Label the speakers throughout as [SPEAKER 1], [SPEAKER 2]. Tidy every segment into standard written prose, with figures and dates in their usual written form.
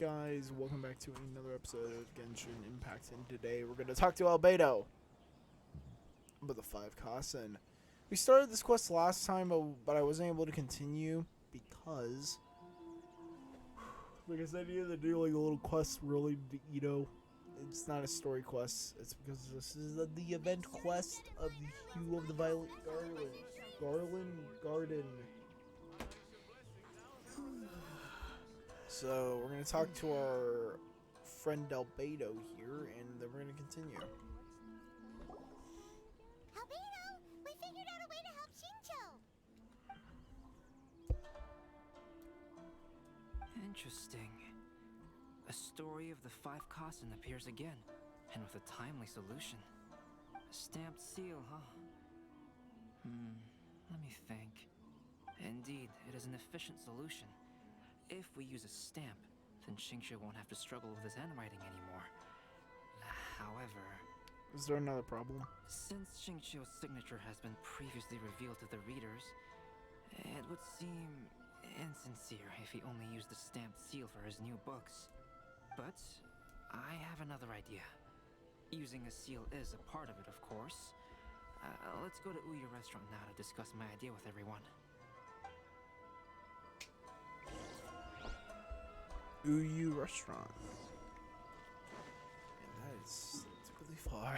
[SPEAKER 1] guys? Welcome back to another episode of Genshin Impact, and today we're going to talk to Albedo about the 5 costs. And we started this quest last time, but I wasn't able to continue because I needed to do like a little quest really, it's not a story quest. It's because this is the event quest of the Hue of the Violet Garden. So we're going to talk to our friend Albedo here, and then we're going to continue.
[SPEAKER 2] Albedo, we figured out a way to help Shincho.
[SPEAKER 3] Interesting. A story of the 5 Kasen appears again, and with a timely solution. A stamped seal, huh? Let me think. Indeed, it is an efficient solution. If we use a stamp, then Xingqiu won't have to struggle with his handwriting anymore. However...
[SPEAKER 1] Is there another problem?
[SPEAKER 3] Since Xingqiu's signature has been previously revealed to the readers, it would seem insincere if he only used the stamped seal for his new books. But I have another idea. Using a seal is a part of it, of course. Let's go to Uyu Restaurant now to discuss my idea with everyone.
[SPEAKER 1] Uyu Restaurant. And that's really far.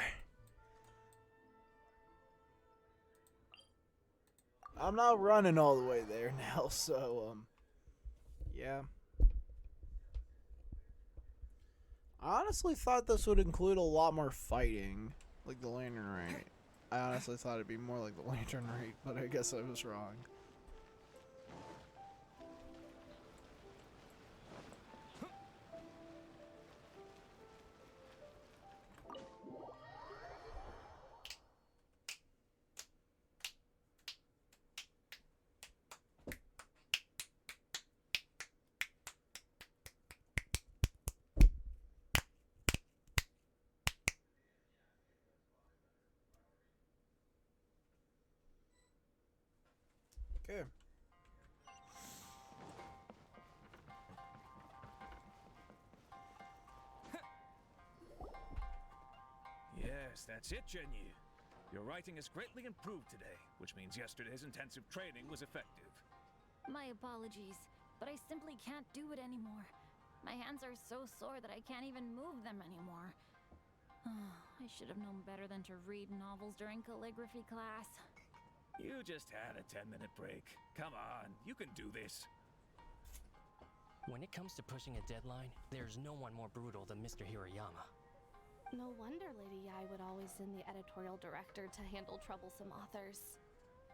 [SPEAKER 1] I'm not running all the way there now, so yeah. I honestly thought this would include a lot more fighting, like the lantern rite. I honestly thought it'd be more like the lantern rite, but I guess I was wrong. Okay.
[SPEAKER 4] Yes, that's it, Genyu. Your writing has greatly improved today, which means yesterday's intensive training was effective.
[SPEAKER 5] My apologies, but I simply can't do it anymore. My hands are so sore that I can't even move them anymore. I should have known better than to read novels during calligraphy class.
[SPEAKER 4] You just had a 10-minute break. Come on, you can do this.
[SPEAKER 6] When it comes to pushing a deadline, there's no one more brutal than Mr. Hirayama.
[SPEAKER 7] No wonder Lady Ai would always send the editorial director to handle troublesome authors.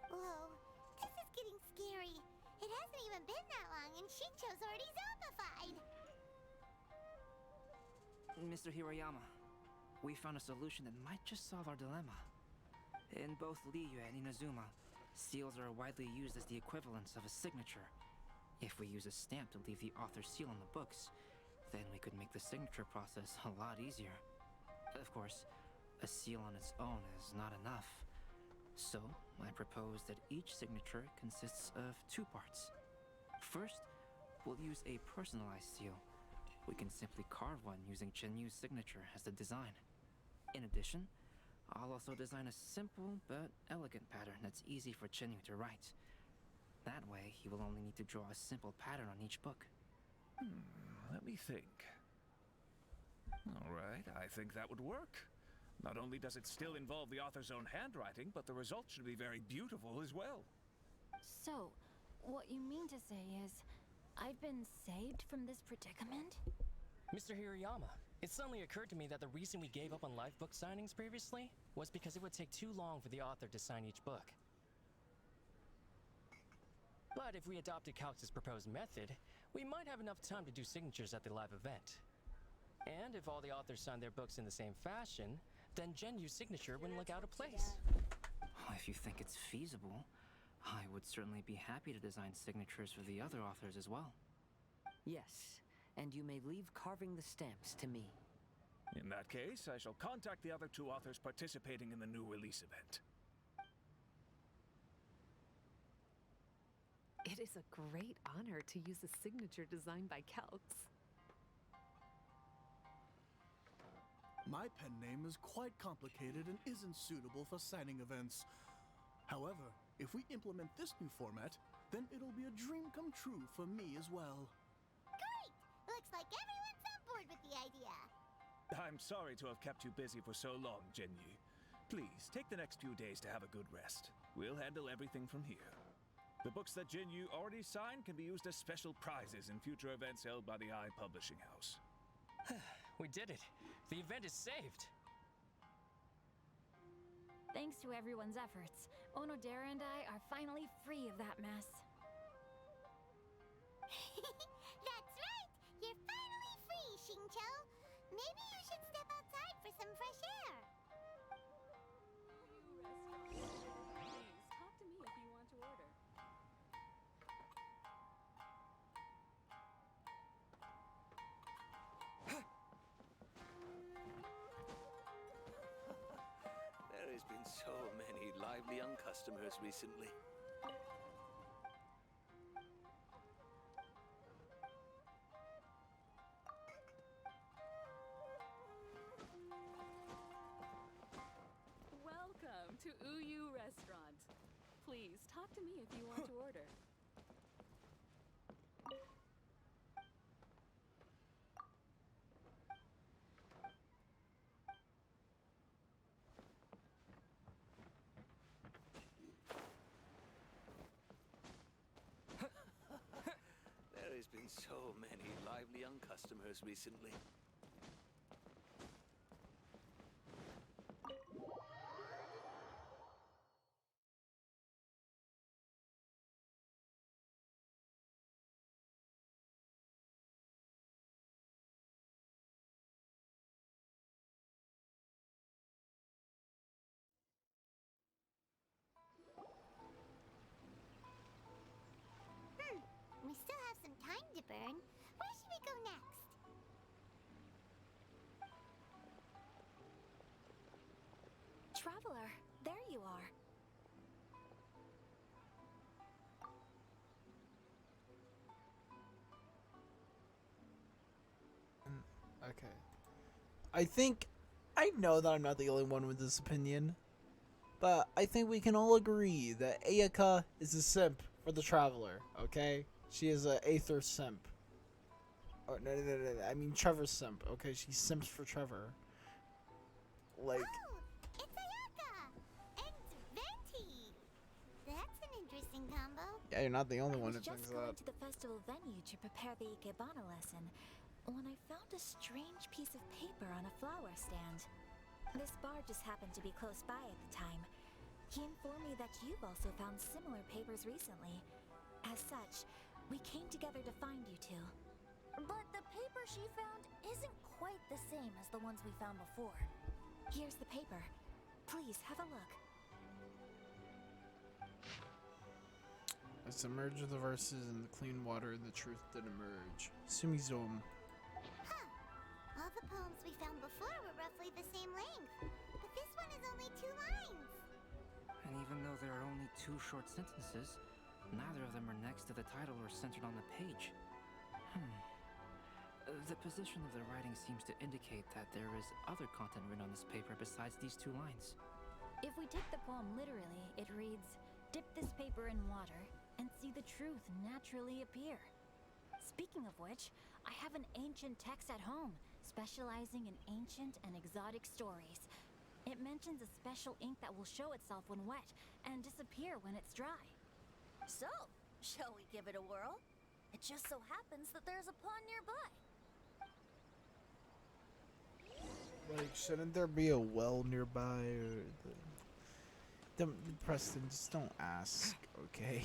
[SPEAKER 2] Whoa, this is getting scary. It hasn't even been that long and Shincho's already zombified.
[SPEAKER 3] Mr. Hirayama, we found a solution that might just solve our dilemma. In both Liyue and Inazuma, seals are widely used as the equivalents of a signature. If we use a stamp to leave the author's seal on the books, then we could make the signature process a lot easier. Of course, a seal on its own is not enough. So, I propose that each signature consists of 2 parts. First, we'll use a personalized seal. We can simply carve one using Chenyu's signature as the design. In addition, I'll also design a simple but elegant pattern that's easy for Chenyu to write. That way, he will only need to draw a simple pattern on each book.
[SPEAKER 4] Let me think. All right, I think that would work. Not only does it still involve the author's own handwriting, but the result should be very beautiful as well.
[SPEAKER 5] So, what you mean to say is, I've been saved from this predicament?
[SPEAKER 6] Mr. Hirayama, it suddenly occurred to me that the reason we gave up on live book signings previously was because it would take too long for the author to sign each book. But if we adopted Calx's proposed method, we might have enough time to do signatures at the live event. And if all the authors signed their books in the same fashion, then Genyu's signature wouldn't look out of place.
[SPEAKER 3] If you think it's feasible, I would certainly be happy to design signatures for the other authors as well.
[SPEAKER 8] Yes, and you may leave carving the stamps to me.
[SPEAKER 4] In that case, I shall contact the other 2 authors participating in the new release event.
[SPEAKER 9] It is a great honor to use a signature designed by Calx. My pen name is quite complicated and isn't suitable for signing events. However, if we implement this new format, then it'll be a dream come true for me as well.
[SPEAKER 2] Great! Looks like everyone's on board with the idea.
[SPEAKER 4] I'm sorry to have kept you busy for so long, Genyu. Please, take the next few days to have a good rest. We'll handle everything from here. The books that Genyu already signed can be used as special prizes in future events held by the Eye Publishing House.
[SPEAKER 6] We did it. The event is saved.
[SPEAKER 5] Thanks to everyone's efforts, Onodera and I are finally free of that mess.
[SPEAKER 2] That's right! You're finally free, Xingqiu! Maybe you should step outside for some fresh air!
[SPEAKER 10] Please, talk to me if you want to order.
[SPEAKER 11] There has been so many lively young customers recently.
[SPEAKER 10] Welcome to Uyu Restaurant. Please, talk to me if you want to order.
[SPEAKER 11] There has been so many lively young customers recently.
[SPEAKER 2] We still have some time to burn. Where should we go next?
[SPEAKER 5] Traveler, there you are.
[SPEAKER 1] Okay. I know that I'm not the only one with this opinion, but I think we can all agree that Ayaka is a simp for the Traveler, okay? She is a Aether simp. Oh, no, I mean Trevor's simp, okay? She simps for Trevor. Like...
[SPEAKER 2] Oh, it's Ayaka! And Venti! That's an interesting combo.
[SPEAKER 1] Yeah, you're not the only one
[SPEAKER 12] I
[SPEAKER 1] who
[SPEAKER 12] was
[SPEAKER 1] thinks
[SPEAKER 12] just going
[SPEAKER 1] that.
[SPEAKER 12] to the festival venue to prepare the Ikebana lesson when I found a strange piece of paper on a flower stand. This bard just happened to be close by at the time. He informed me that you've also found similar papers recently. As such, we came together to find you two. But the paper she found isn't quite the same as the ones we found before. Here's the paper. Please have a look.
[SPEAKER 1] I submerged the verses in the clean water and the truth did emerge. Sumizome.
[SPEAKER 2] Huh. All the poems we found before were roughly the same length. But this one is only 2 lines.
[SPEAKER 3] And even though there are only 2 short sentences, neither of them are next to the title or centered on the page. The position of the writing seems to indicate that there is other content written on this paper besides these 2 lines.
[SPEAKER 5] If we take the poem literally, it reads, "Dip this paper in water and see the truth naturally appear." Speaking of which, I have an ancient text at home, specializing in ancient and exotic stories. It mentions a special ink that will show itself when wet and disappear when it's dry.
[SPEAKER 12] So, shall we give it a whirl? It just so happens that there's a pond nearby.
[SPEAKER 1] Like, shouldn't there be a well nearby? Or Preston, just don't ask, okay?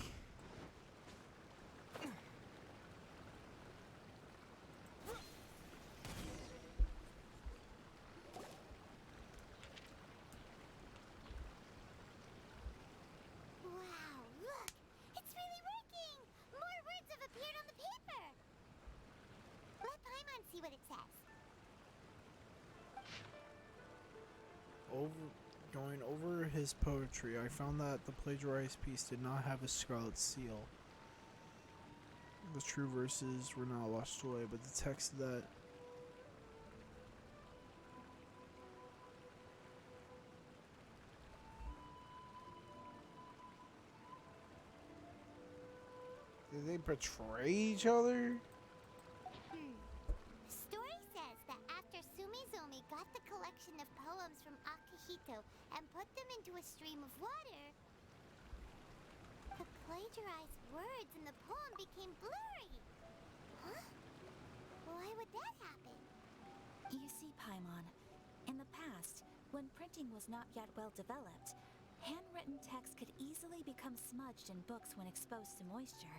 [SPEAKER 2] Wow, look! It's really working! More words have appeared on the paper! Let Paimon see what it says.
[SPEAKER 1] Going over his poetry, I found that the plagiarized piece did not have a scarlet seal. The true verses were not washed away, but the text that they portray each other?
[SPEAKER 2] The story says that after Sumizomi got the collection of poems from Akihito and put them into a stream of water, the plagiarized words in the poem became blurry. Huh? Why would that happen?
[SPEAKER 12] You see, Paimon, in the past, when printing was not yet well developed, handwritten text could easily become smudged in books when exposed to moisture.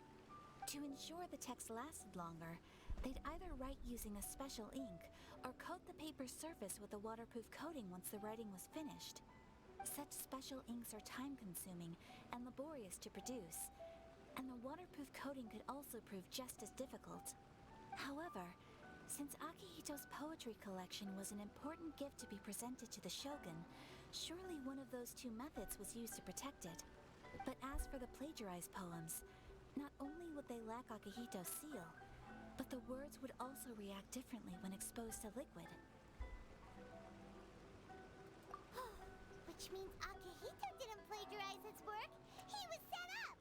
[SPEAKER 12] To ensure the text lasted longer, they'd either write using a special ink or coat the paper's surface with a waterproof coating once the writing was finished. Such special inks are time-consuming and laborious to produce, and the waterproof coating could also prove just as difficult. However, since Akihito's poetry collection was an important gift to be presented to the shogun, surely one of those two methods was used to protect it. But as for the plagiarized poems, not only would they lack Akihito's seal, but the words would also react differently when exposed to liquid.
[SPEAKER 2] Which means Akihito didn't plagiarize his work. He was set up.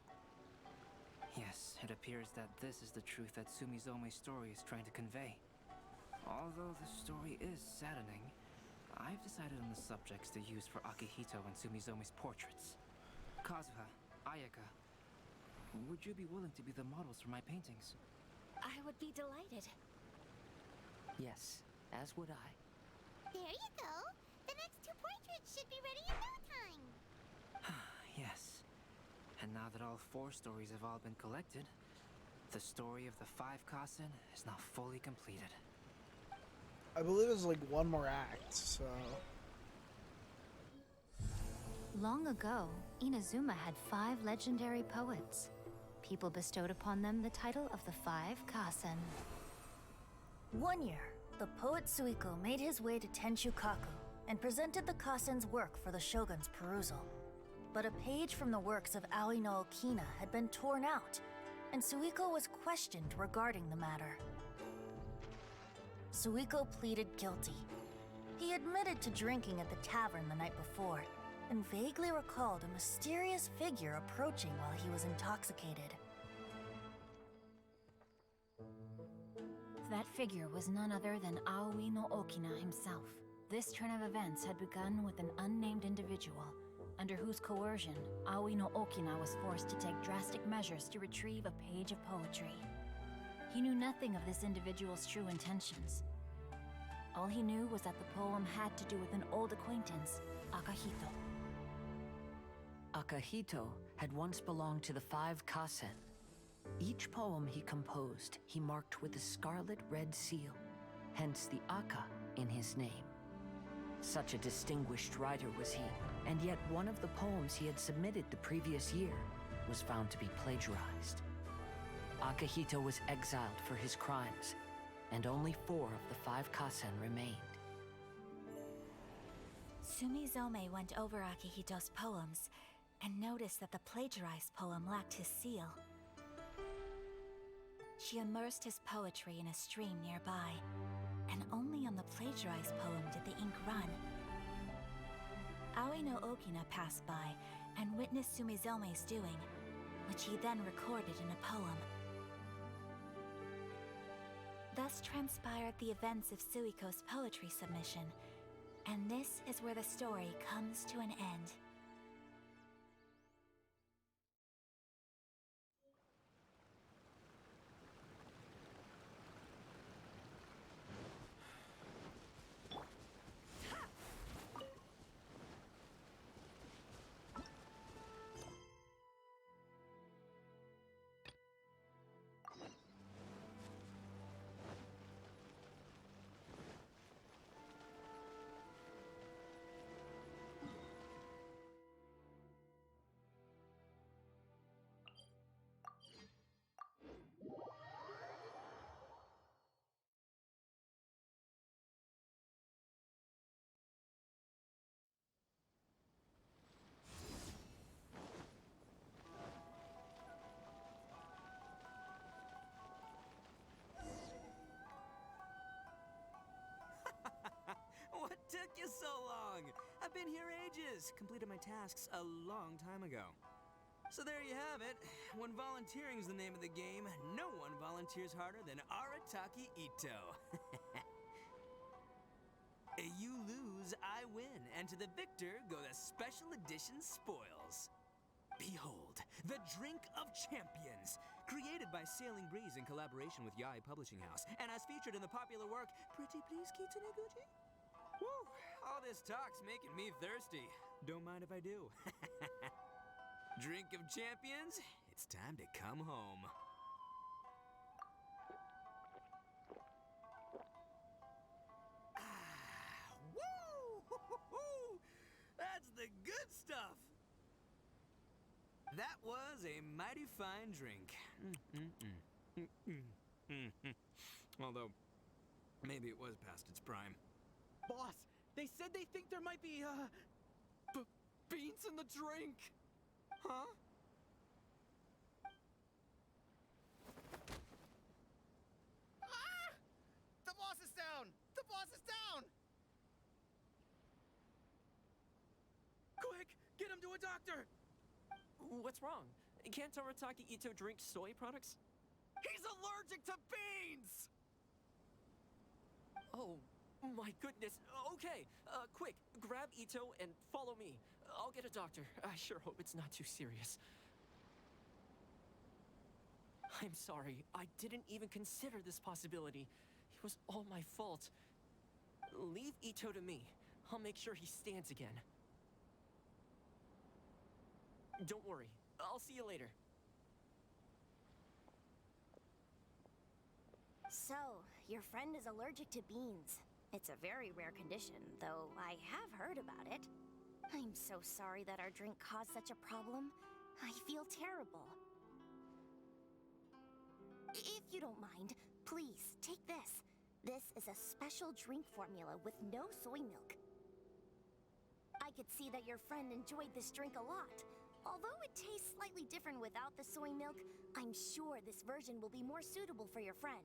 [SPEAKER 3] Yes, it appears that this is the truth that Sumizome's story is trying to convey. Although the story is saddening, I've decided on the subjects to use for Akihito and Sumizome's portraits. Kazuha, Ayaka, would you be willing to be the models for my paintings?
[SPEAKER 12] I would be delighted.
[SPEAKER 8] Yes, as would I.
[SPEAKER 2] There you go. The next two portraits should be ready in no time.
[SPEAKER 3] Yes. And now that all 4 stories have all been collected, the story of the 5 Kasen is now fully completed.
[SPEAKER 1] I believe there's like one more act, so...
[SPEAKER 13] Long ago, Inazuma had 5 legendary poets. People bestowed upon them the title of the 5 Kasen.
[SPEAKER 14] One year, the poet Suiko made his way to Tenshukaku and presented the Kasen's work for the shogun's perusal. But a page from the works of Aoi no Okina had been torn out, and Suiko was questioned regarding the matter. Suiko pleaded guilty. He admitted to drinking at the tavern the night before, and vaguely recalled a mysterious figure approaching while he was intoxicated.
[SPEAKER 13] That figure was none other than Aoi no Okina himself. This turn of events had begun with an unnamed individual, under whose coercion, Aoi no Okina was forced to take drastic measures to retrieve a page of poetry. He knew nothing of this individual's true intentions. All he knew was that the poem had to do with an old acquaintance, Akihito.
[SPEAKER 8] Akihito had once belonged to the 5 Kasen. Each poem he composed, he marked with a scarlet red seal, hence the Aka in his name. Such a distinguished writer was he, and yet one of the poems he had submitted the previous year was found to be plagiarized. Akihito was exiled for his crimes, and only 4 of the 5 Kasen remained.
[SPEAKER 12] Sumizome went over Akihito's poems and noticed that the plagiarized poem lacked his seal. She immersed his poetry in a stream nearby, and only on the plagiarized poem did the ink run. Aoi no Okina passed by and witnessed Sumizome's doing, which he then recorded in a poem. Thus transpired the events of Suiko's poetry submission, and this is where the story comes to an end.
[SPEAKER 15] What took you so long? I've been here ages. Completed my tasks a long time ago. So there you have it. When volunteering is the name of the game, no one volunteers harder than Arataki Ito. You lose, I win, and to the victor go the special edition spoils. Behold, the Drink of Champions, created by Sailing Breeze in collaboration with Yai Publishing House, and as featured in the popular work, Pretty Please Kitsune Gucci? Woo! All this talk's making me thirsty. Don't mind if I do. Drink of Champions, it's time to come home. Woo! That's the good stuff! That was a mighty fine drink. Although, maybe it was past its prime.
[SPEAKER 16] Boss, they said they think there might be, beans in the drink! Huh?
[SPEAKER 17] Ah! The boss is down! The boss is down!
[SPEAKER 16] Quick! Get him to a doctor! What's wrong? Can't Arataki Ito drink soy products? He's allergic to beans! Oh, my goodness. Okay, quick, grab Ito and follow me. I'll get a doctor. I sure hope it's not too serious. I'm sorry. I didn't even consider this possibility. It was all my fault. Leave Ito to me. I'll make sure he stands again. Don't worry. I'll see you later.
[SPEAKER 18] So, your friend is allergic to beans. It's a very rare condition, though I have heard about it. I'm so sorry that our drink caused such a problem. I feel terrible. If you don't mind, please, take this. This is a special drink formula with no soy milk. I could see that your friend enjoyed this drink a lot. Although it tastes slightly different without the soy milk, I'm sure this version will be more suitable for your friend.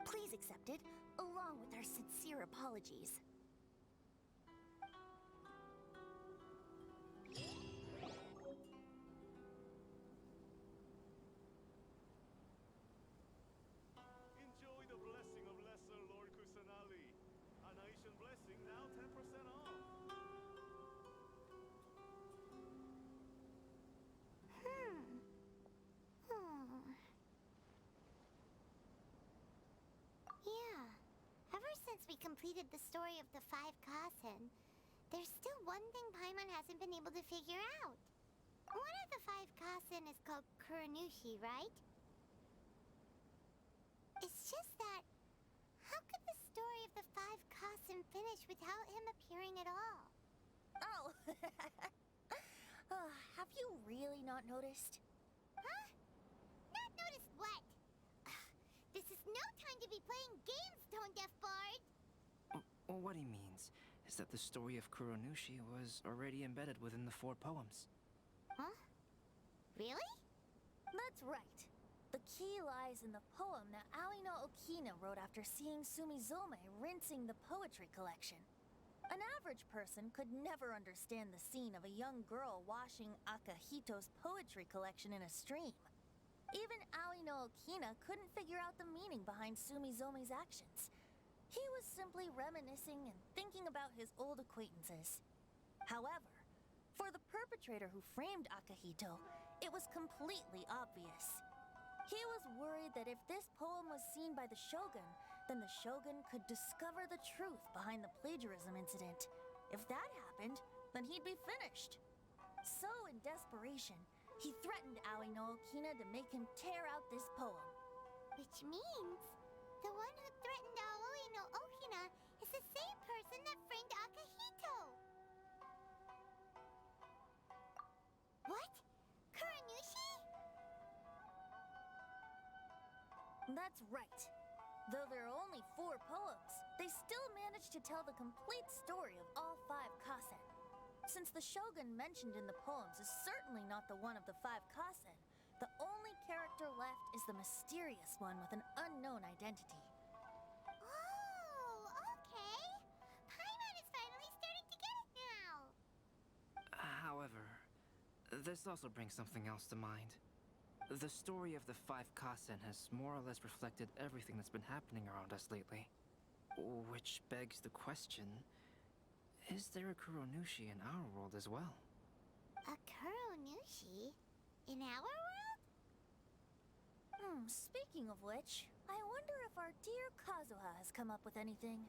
[SPEAKER 18] Please accept it, along with our sincere apologies.
[SPEAKER 19] Enjoy the blessing of Lesser Lord Kusanali. A nation blessing now 10% off.
[SPEAKER 2] Yeah. Ever since we completed the story of the 5 Kasen, there's still one thing Paimon hasn't been able to figure out. One of the 5 Kasen is called Kuranushi, right? It's just that, how could the story of the 5 Kasen finish without him appearing at all?
[SPEAKER 14] Oh! Have you really not noticed?
[SPEAKER 2] Huh? Not noticed what? This is no time to be playing games, Tone Deaf Bard!
[SPEAKER 3] What he means is that the story of Kuronushi was already embedded within the 4 poems.
[SPEAKER 2] Huh? Really?
[SPEAKER 14] That's right. The key lies in the poem that Aino Okina wrote after seeing Sumizome rinsing the poetry collection. An average person could never understand the scene of a young girl washing Akahito's poetry collection in a stream. Even Aino Okina couldn't figure out the meaning behind Sumizome's actions. He was simply reminiscing and thinking about his old acquaintances. However, for the perpetrator who framed Akahito, it was completely obvious. He was worried that if this poem was seen by the Shogun, then the Shogun could discover the truth behind the plagiarism incident. If that happened, then he'd be finished. So, in desperation, he threatened Aino Okina to make him tear out this poem.
[SPEAKER 2] Which means the one who threatened Aoi no Okina is the same person that framed Akahito! What? Kuranushi?
[SPEAKER 14] That's right. Though there are only 4 poems, they still managed to tell the complete story of all 5 Kasen. Since the Shogun mentioned in the poems is certainly not the one of the 5 Kasen, the only character left is the mysterious one with an unknown identity.
[SPEAKER 2] Oh, okay. Paimon is finally starting to get it now.
[SPEAKER 3] However, This also brings something else to mind. The story of the five Kasen has more or less reflected everything that's been happening around us lately. Which begs the question, is there a Kuronushi in our world as well?
[SPEAKER 2] A Kuronushi? In our world?
[SPEAKER 14] Speaking of which, I wonder if our dear Kazuha has come up with anything.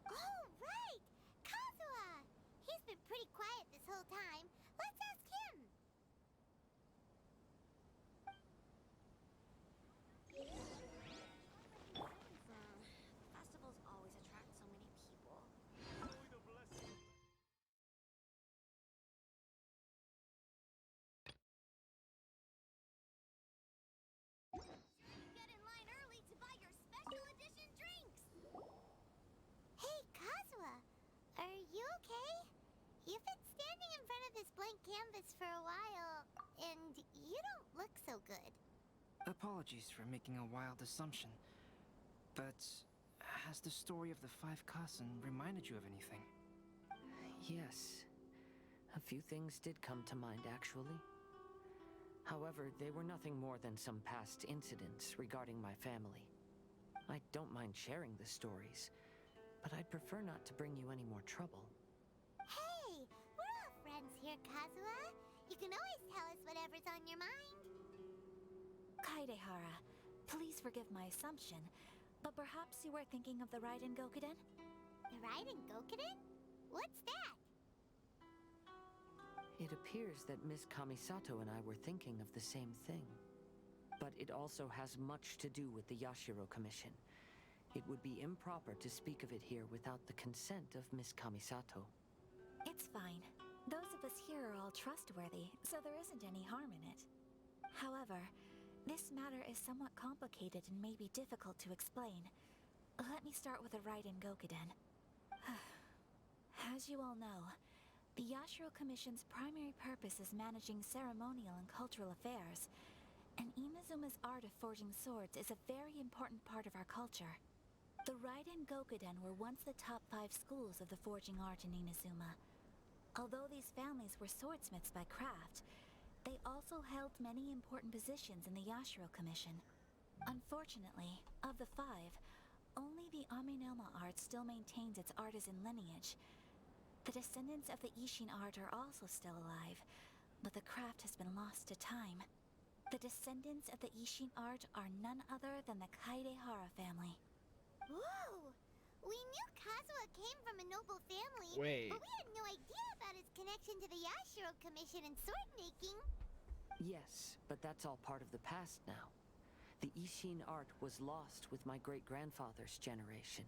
[SPEAKER 2] Oh, right! Kazuha! He's been pretty quiet this whole time. Let's ask him!
[SPEAKER 18] Festivals always attract so many people.
[SPEAKER 2] Get in line early to buy your special edition drinks! Hey, Kazuha! Are you okay? You've been standing in front of this blank canvas for a while, and you don't look so good.
[SPEAKER 3] Apologies for making a wild assumption, but has the story of the five Kasen reminded you of anything?
[SPEAKER 8] Yes. A few things did come to mind, actually. However, they were nothing more than some past incidents regarding my family. I don't mind sharing the stories, but I'd prefer not to bring you any more trouble.
[SPEAKER 2] Hey! We're all friends here, Kazuha. You can always tell us whatever's on your mind.
[SPEAKER 12] Kaidehara, please forgive my assumption, but perhaps you were thinking of the Raiden Gokuden?
[SPEAKER 2] The Raiden Gokuden? What's that?
[SPEAKER 8] It appears that Miss Kamisato and I were thinking of the same thing. But it also has much to do with the Yashiro Commission. It would be improper to speak of it here without the consent of Miss Kamisato.
[SPEAKER 12] It's fine. Those of us here are all trustworthy, so there isn't any harm in it. However, this matter is somewhat complicated and may be difficult to explain. Let me start with the Raiden Gokuden. As you all know, the Yashiro Commission's primary purpose is managing ceremonial and cultural affairs, and Imazuma's art of forging swords is a very important part of our culture. The Raiden Gokuden were once the top 5 schools of the forging art in Inazuma. Although these families were swordsmiths by craft, they also held many important positions in the Yashiro Commission. Unfortunately, of the 5, only the Amenoma art still maintains its artisan lineage. The descendants of the Ishin art are also still alive, but the craft has been lost to time. The descendants of the Ishin art are none other than the Kaidehara family.
[SPEAKER 2] Whoa! We knew Kazuha came from a noble family,
[SPEAKER 1] Wait.
[SPEAKER 2] but we had no idea about his connection to the Yashiro Commission and sword making.
[SPEAKER 8] Yes, but that's all part of the past now. The Ishin art was lost with my great-grandfather's generation.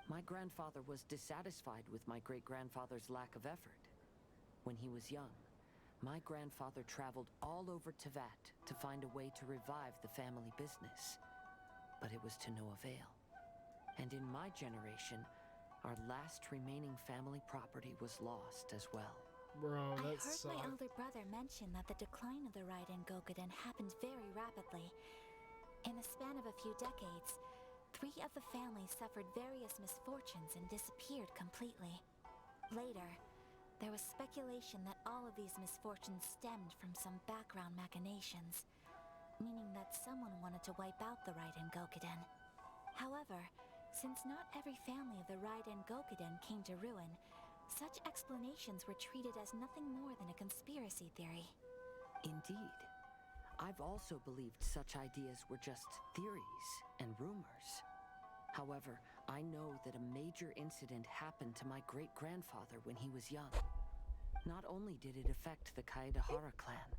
[SPEAKER 8] My grandfather was dissatisfied with my great-grandfather's lack of effort. When he was young, my grandfather traveled all over Teyvat to find a way to revive the family business. But it was to no avail. And in my generation, our last remaining family property was lost as well.
[SPEAKER 1] Bro,
[SPEAKER 12] I
[SPEAKER 1] that
[SPEAKER 12] heard my
[SPEAKER 1] sucks.
[SPEAKER 12] elder brother mention that the decline of the Raiden Gokuden happened very rapidly. In the span of a few decades, 3 of the families suffered various misfortunes and disappeared completely. Later, there was speculation that all of these misfortunes stemmed from some background machinations, meaning that someone wanted to wipe out the Raiden Gokuden. However, since not every family of the Raiden Gokuden came to ruin, such explanations were treated as nothing more than a conspiracy theory.
[SPEAKER 8] Indeed. I've also believed such ideas were just theories and rumors. However, I know that a major incident happened to my great-grandfather when he was young. Not only did it affect the Kaedehara clan,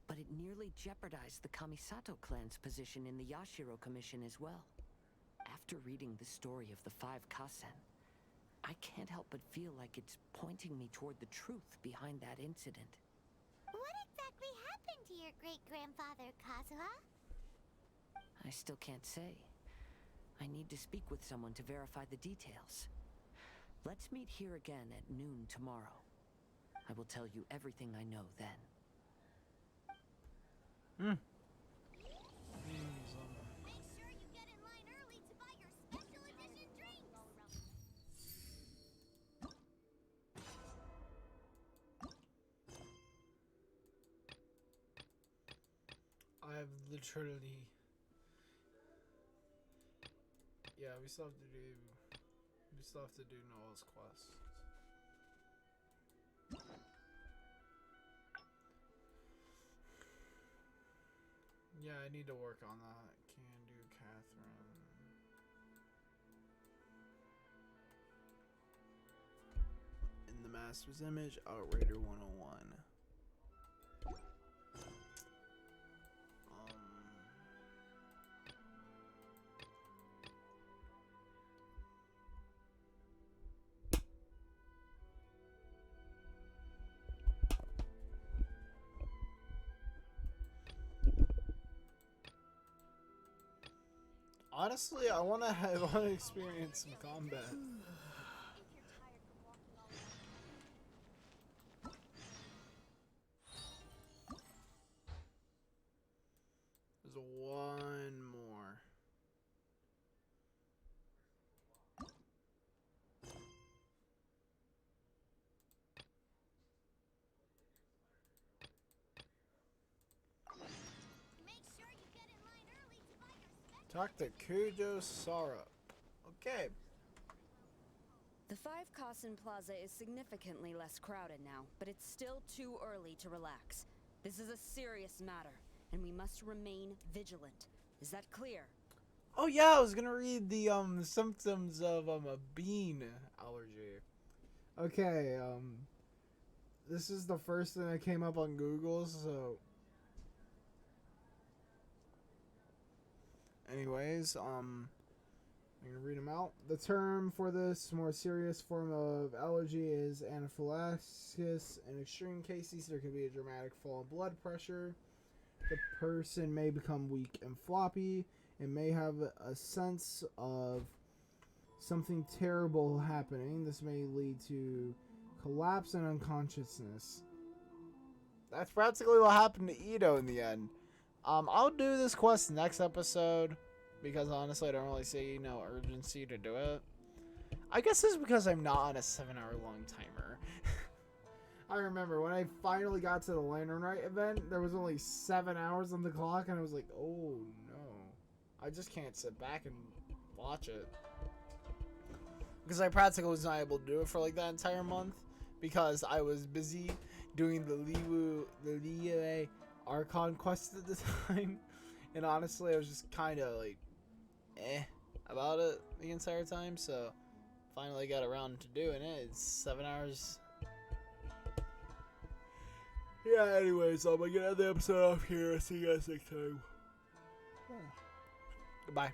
[SPEAKER 8] but it nearly jeopardized the Kamisato clan's position in the Yashiro Commission as well. After reading the story of the 5 Kasen, I can't help but feel like it's pointing me toward the truth behind that incident.
[SPEAKER 2] What exactly happened to your great-grandfather, Kazuha?
[SPEAKER 8] I still can't say. I need to speak with someone to verify the details. Let's meet here again at noon tomorrow. I will tell you everything I know then.
[SPEAKER 2] Make sure you get in line early to buy your special edition drinks!
[SPEAKER 1] I've literally... Yeah, we still have to do Noel's quest. Yeah, I need to work on that. Can do Catherine. In the Master's image, Outrider 101. Honestly, I want to experience some combat. There's one more. Talk to Kujo Sara. Okay.
[SPEAKER 20] The 5 Kasen Plaza is significantly less crowded now, but it's still too early to relax. This is a serious matter, and we must remain vigilant. Is that clear?
[SPEAKER 1] Oh yeah, I was gonna read the symptoms of a bean allergy. Okay, this is the first thing that came up on Google, so anyways, I'm gonna read them out. The term for this more serious form of allergy is anaphylaxis. In extreme cases, there could be a dramatic fall in blood pressure. The person may become weak and floppy and may have a sense of something terrible happening. This may lead to collapse and unconsciousness. That's practically what happened to Ito in the end. I'll do this quest next episode because honestly I don't really see no urgency to do it. I guess it's because I'm not on a 7-hour long timer. I remember when I finally got to the Lantern Rite event, there was only 7 hours on the clock and I was like, oh no. I just can't sit back and watch it. Because I practically was not able to do it for like that entire month because I was busy doing the Liyue Archon quest at the time. And honestly, I was just kind of like, about it the entire time. So, finally got around to doing it. It's 7 hours. Yeah, anyways, I'm going to end the episode off here. See you guys next time. Goodbye.